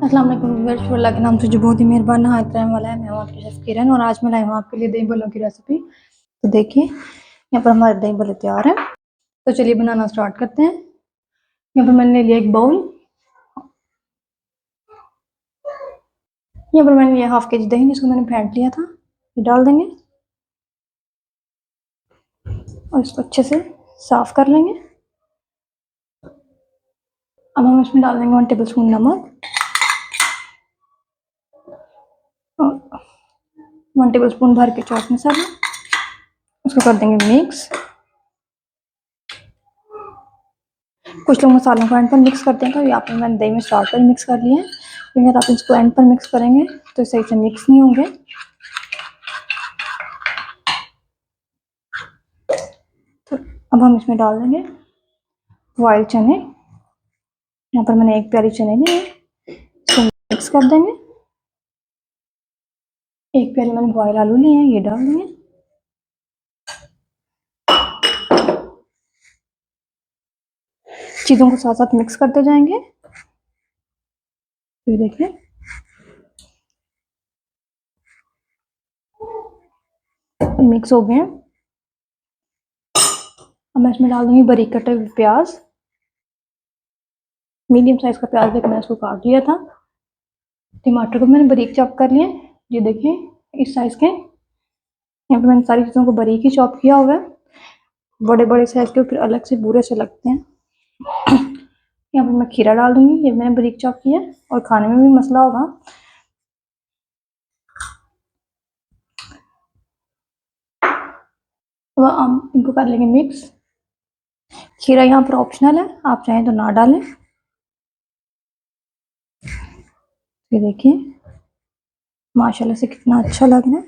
अस्सलाम वालेकुम। अल्लाह के नाम से जो बहुत ही मेहरबान नहायत रहने वाला है। मैं हूं आपकी शेफ किरण और आज मैं लाई हूँ आपके लिए दही बल्लों की रेसिपी। तो देखिए यहाँ पर हमारे दही बल्ले तैयार हैं। तो चलिए बनाना स्टार्ट करते हैं। यहाँ पर मैंने लिया एक बाउल। यहाँ पर मैंने लिया हाफ केजी दही जिसको मैंने फेंट लिया था, ये डाल देंगे और इसको अच्छे से साफ कर लेंगे। अब हम इसमें डाल देंगे 1 टेबल स्पून नमक और 1 टेबल स्पून भर के चाट मसाला। उसको कर देंगे मिक्स। कुछ लोग मसालों को एंड पर मिक्स करते हैं, तो यहाँ पर मैंने दही में स्टार्ट पर मिक्स कर लिया है। तो अगर आप इसको एंड पर मिक्स करेंगे तो सही से मिक्स नहीं होंगे। तो अब हम इसमें डाल देंगे बॉइल्ड चने। यहाँ पर मैंने 1 प्याली चने लिए, इसको मिक्स कर देंगे। 1 प्याली मैंने बॉयल आलू लिए हैं, ये डाल देंगे। चीज़ों को साथ साथ मिक्स करते जाएंगे। तो ये देखिए मिक्स हो गए हैं। अब मैं इसमें डाल दूंगी बारीक कटे हुए प्याज। मीडियम साइज का प्याज लेकर मैंने इसको काट लिया था। टमाटर को मैंने बारीक चॉप कर लिया, ये देखिए इस साइज के। यहाँ पे मैंने सारी चीज़ों को बारीक ही चॉप किया हुआ है। बड़े बड़े साइज के फिर अलग से बुरे से लगते हैं। यहाँ पर मैं खीरा डाल दूंगी, ये मैंने बारीक चॉप किया और खाने में भी मसला होगा। तो हम इनको कर लेंगे मिक्स। खीरा यहाँ पर ऑप्शनल है, आप चाहें तो ना डालें। ये देखिए माशाल्लाह से कितना अच्छा लग रहा है।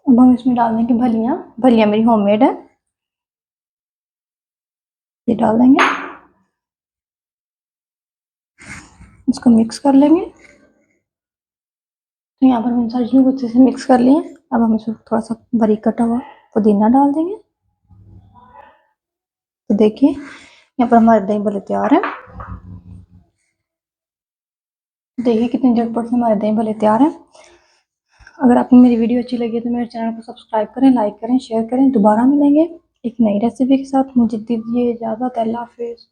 अब हम इसमें डाल देंगे भलियाँ। भलियाँ मेरी होममेड है, ये डाल देंगे। इसको मिक्स कर लेंगे। तो यहाँ पर मैंने सारी चीज़ों को अच्छे से मिक्स कर लिए। अब हम इसमें थोड़ा सा बारीक कटा हुआ पुदीना डाल देंगे। तो देखिए यहाँ पर हमारे दही भल्ले तैयार हैं। देखिए कितने झटपट से हमारे दही भल्ले तैयार हैं। अगर आपको मेरी वीडियो अच्छी लगी तो मेरे चैनल को सब्सक्राइब करें, लाइक करें, शेयर करें। दोबारा मिलेंगे एक नई रेसिपी के साथ। मुझे दीजिए इजाज़त। अल्लाह हाफिज़।